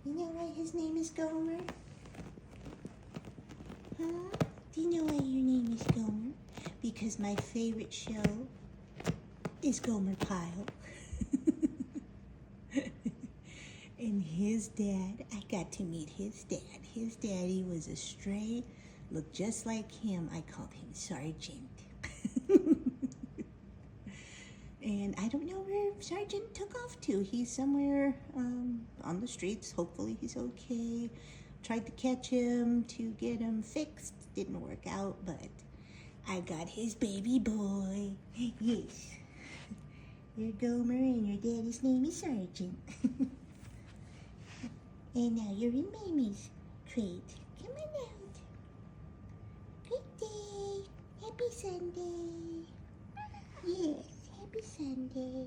You know why his name is Gomer? Huh? Do you know why your name is Gomer? Because my favorite show is Gomer Pyle. And his dad, I got to meet his dad. His daddy was a stray, looked just like him. I called him Sergeant. And I don't know where Sergeant took off to. He's somewhere on the streets. Hopefully he's okay. Tried to catch him to get him fixed. Didn't work out, but I got his baby boy. Yes. You're Gomer and your daddy's name is Sergeant. And now you're in Mamie's crate. Come on out. Great day. Happy Sunday. Yes, happy Sunday.